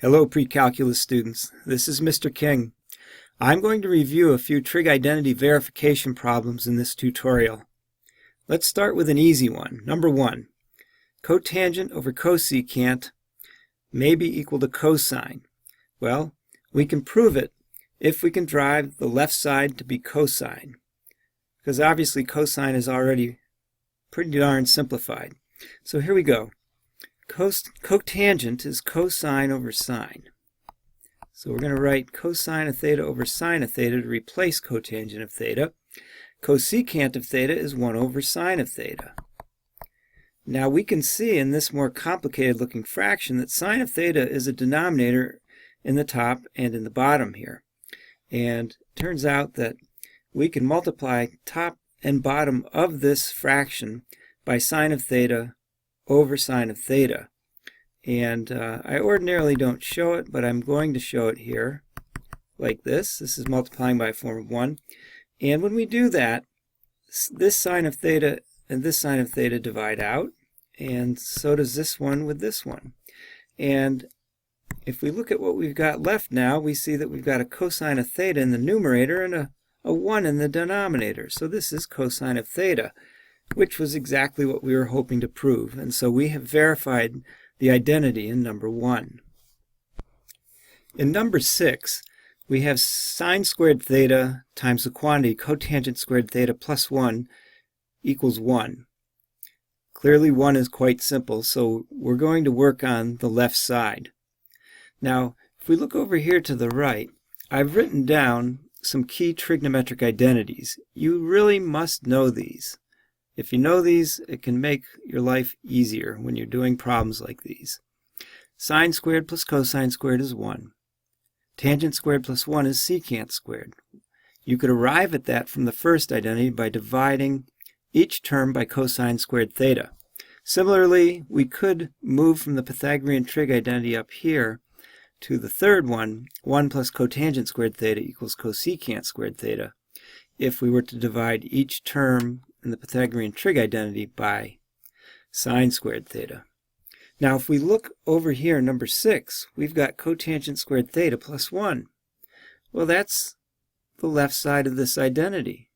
Hello, pre-calculus students. This is Mr. King. I'm going to review a few trig identity verification problems in this tutorial. Let's start with an easy one. Number 1. Cotangent over cosecant may be equal to cosine. Well, we can prove it if we can drive the left side to be cosine, because obviously cosine is already pretty darn simplified. So here we go. Cotangent is cosine over sine. So we're going to write cosine of theta over sine of theta to replace cotangent of theta. Cosecant of theta is 1 over sine of theta. Now we can see in this more complicated looking fraction that sine of theta is a denominator in the top and in the bottom here. And it turns out that we can multiply top and bottom of this fraction by sine of theta over sine of theta. And I ordinarily don't show it, but I'm going to show it here like this. This is multiplying by a form of 1. And when we do that, this sine of theta and this sine of theta divide out, and so does this one with this one. And if we look at what we've got left now, we see that we've got a cosine of theta in the numerator and a 1 in the denominator. So this is cosine of theta, which was exactly what we were hoping to prove. And so we have verified the identity in number 1. In number 6, we have sine squared theta times the quantity cotangent squared theta plus 1 equals 1. Clearly 1 is quite simple, so we're going to work on the left side. Now, if we look over here to the right, I've written down some key trigonometric identities. You really must know these. If you know these, it can make your life easier when you're doing problems like these. Sine squared plus cosine squared is 1. Tangent squared plus 1 is secant squared. You could arrive at that from the first identity by dividing each term by cosine squared theta. Similarly, we could move from the Pythagorean trig identity up here to the third one, 1 plus cotangent squared theta equals cosecant squared theta, if we were to divide each term in the Pythagorean trig identity by sine squared theta. Now if we look over here in number 6, we've got cotangent squared theta plus 1. Well, that's the left side of this identity.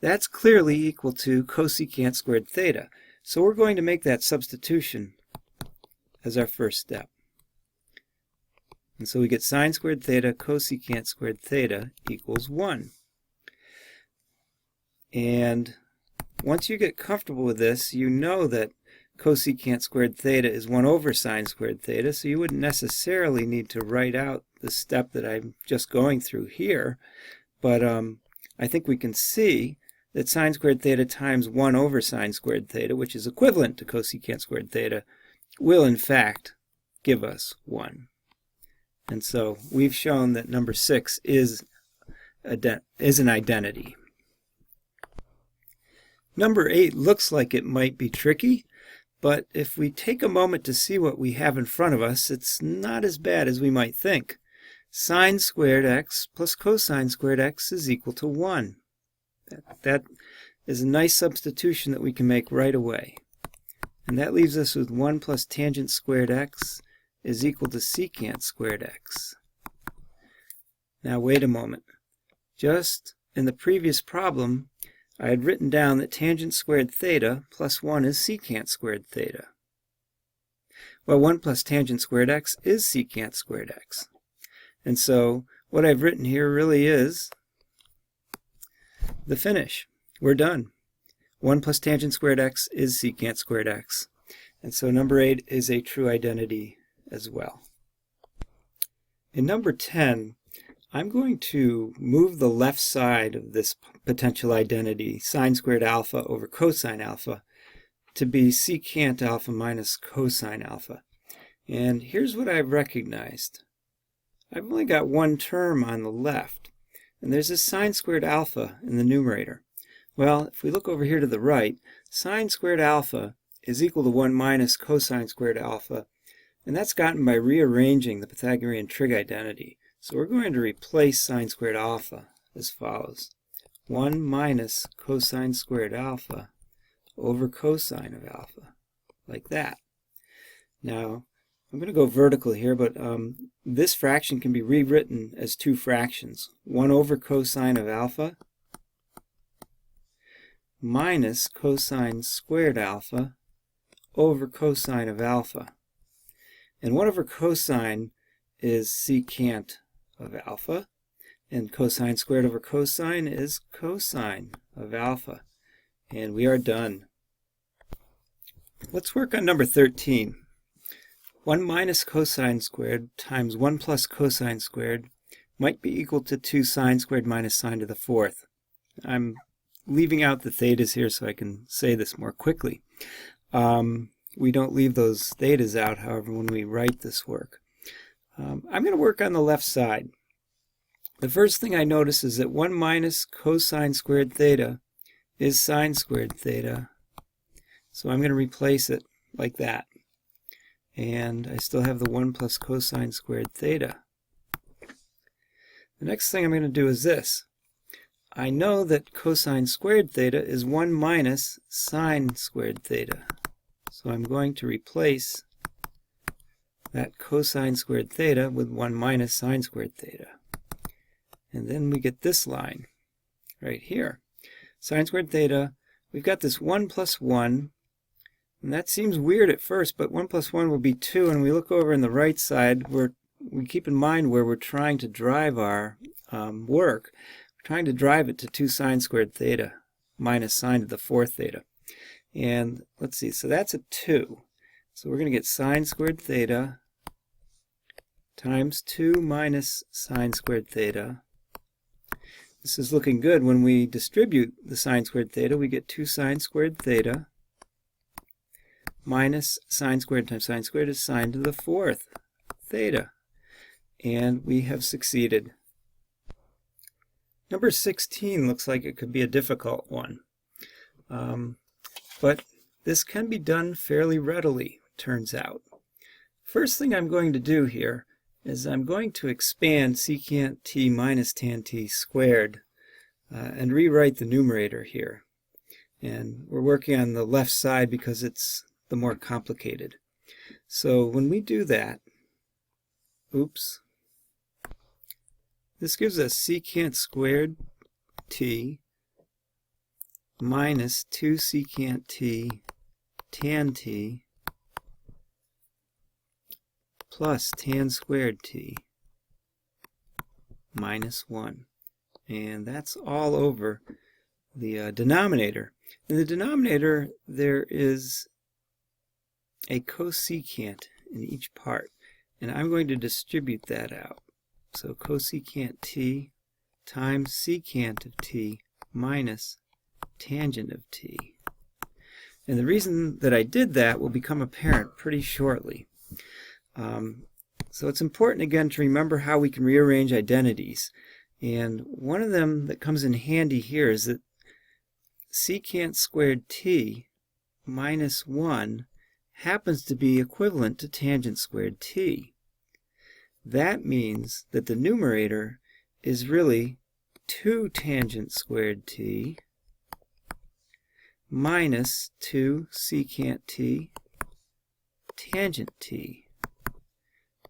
That's clearly equal to cosecant squared theta. So we're going to make that substitution as our first step. And so we get sine squared theta cosecant squared theta equals 1. And once you get comfortable with this, you know that cosecant squared theta is 1 over sine squared theta, so you wouldn't necessarily need to write out the step that I'm just going through here. But I think we can see that sine squared theta times 1 over sine squared theta, which is equivalent to cosecant squared theta, will in fact give us 1. And so we've shown that number 6 is an identity. Number 8 looks like it might be tricky, but if we take a moment to see what we have in front of us, it's not as bad as we might think. Sine squared x plus cosine squared x is equal to 1. That is a nice substitution that we can make right away. And that leaves us with 1 plus tangent squared x is equal to secant squared x. Now wait a moment. Just in the previous problem, I had written down that tangent squared theta plus 1 is secant squared theta. Well, 1 plus tangent squared x is secant squared x. And so what I've written here really is the finish. We're done. 1 plus tangent squared x is secant squared x. And so number 8 is a true identity as well. In number 10, I'm going to move the left side of this potential identity, sine squared alpha over cosine alpha, to be secant alpha minus cosine alpha. And here's what I've recognized. I've only got one term on the left, and there's a sine squared alpha in the numerator. Well, if we look over here to the right, sine squared alpha is equal to 1 minus cosine squared alpha, and that's gotten by rearranging the Pythagorean trig identity. So we're going to replace sine squared alpha as follows. 1 minus cosine squared alpha over cosine of alpha, like that. Now, I'm going to go vertical here, but this fraction can be rewritten as two fractions. 1 over cosine of alpha minus cosine squared alpha over cosine of alpha. And 1 over cosine is secant of alpha, and cosine squared over cosine is cosine of alpha. And we are done. Let's work on number 13. 1 minus cosine squared times 1 plus cosine squared might be equal to 2 sine squared minus sine to the fourth. I'm leaving out the thetas here so I can say this more quickly. We don't leave those thetas out, however, when we write this work. I'm going to work on the left side. The first thing I notice is that 1 minus cosine squared theta is sine squared theta. So I'm going to replace it like that. And I still have the 1 plus cosine squared theta. The next thing I'm going to do is this. I know that cosine squared theta is 1 minus sine squared theta. So I'm going to replace that cosine squared theta with 1 minus sine squared theta. And then we get this line right here. Sine squared theta, we've got this 1 plus 1. And that seems weird at first, but 1 plus 1 will be 2. And we look over on the right side, we keep in mind where we're trying to drive our work. We're trying to drive it to 2 sine squared theta minus sine to the fourth theta. And let's see, so that's a 2. So we're going to get sine squared theta times 2 minus sine squared theta. This is looking good. When we distribute the sine squared theta, we get 2 sine squared theta minus sine squared times sine squared is sine to the fourth theta. And we have succeeded. Number 16 looks like it could be a difficult one. But this can be done fairly readily, turns out. First thing I'm going to do here is I'm going to expand secant t minus tan t squared and rewrite the numerator here. And we're working on the left side because it's the more complicated. So when we do that, this gives us secant squared t minus 2 secant t tan t plus tan squared t minus 1. And that's all over the denominator. In the denominator, there is a cosecant in each part, and I'm going to distribute that out. So cosecant t times secant of t minus tangent of t. And the reason that I did that will become apparent pretty shortly. So it's important again to remember how we can rearrange identities. And one of them that comes in handy here is that secant squared t minus 1 happens to be equivalent to tangent squared t. That means that the numerator is really 2 tangent squared t minus 2 secant t tangent t.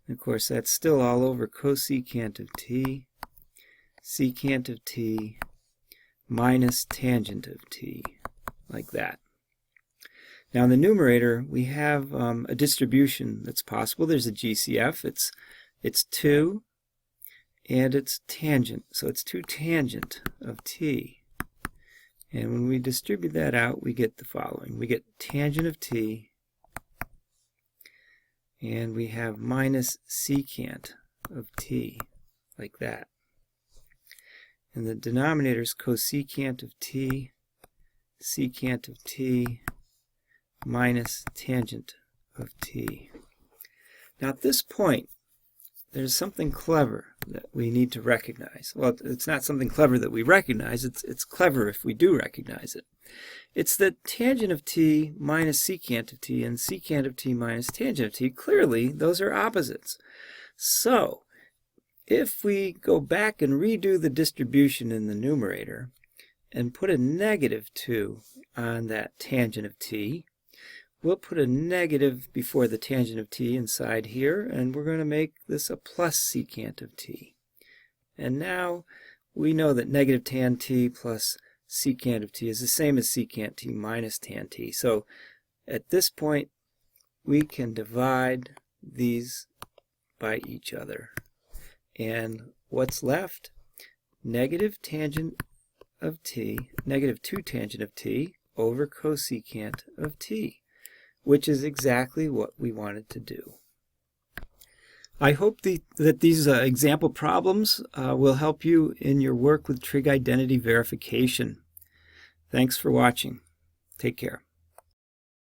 And of course, that's still all over cosecant of t, secant of t minus tangent of t, like that. Now in the numerator, we have a distribution that's possible. There's a GCF. It's 2, and it's tangent. So it's 2 tangent of t. And when we distribute that out, we get the following. We get tangent of t, and we have minus secant of t, like that. And the denominator is cosecant of t, secant of t, minus tangent of t. Now at this point, there's something clever that we need to recognize. Well, it's not something clever that we recognize, it's clever if we do recognize it. It's that tangent of t minus secant of t and secant of t minus tangent of t, clearly those are opposites. So, if we go back and redo the distribution in the numerator and put a negative 2 on that tangent of t, we'll put a negative before the tangent of t inside here, and we're going to make this a plus secant of t. And now we know that negative tan t plus secant of t is the same as secant t minus tan t. So at this point, we can divide these by each other. And what's left? Negative tangent of t, negative 2 tangent of t over cosecant of t, which is exactly what we wanted to do. I hope that these example problems will help you in your work with trig identity verification. Thanks for watching. Take care.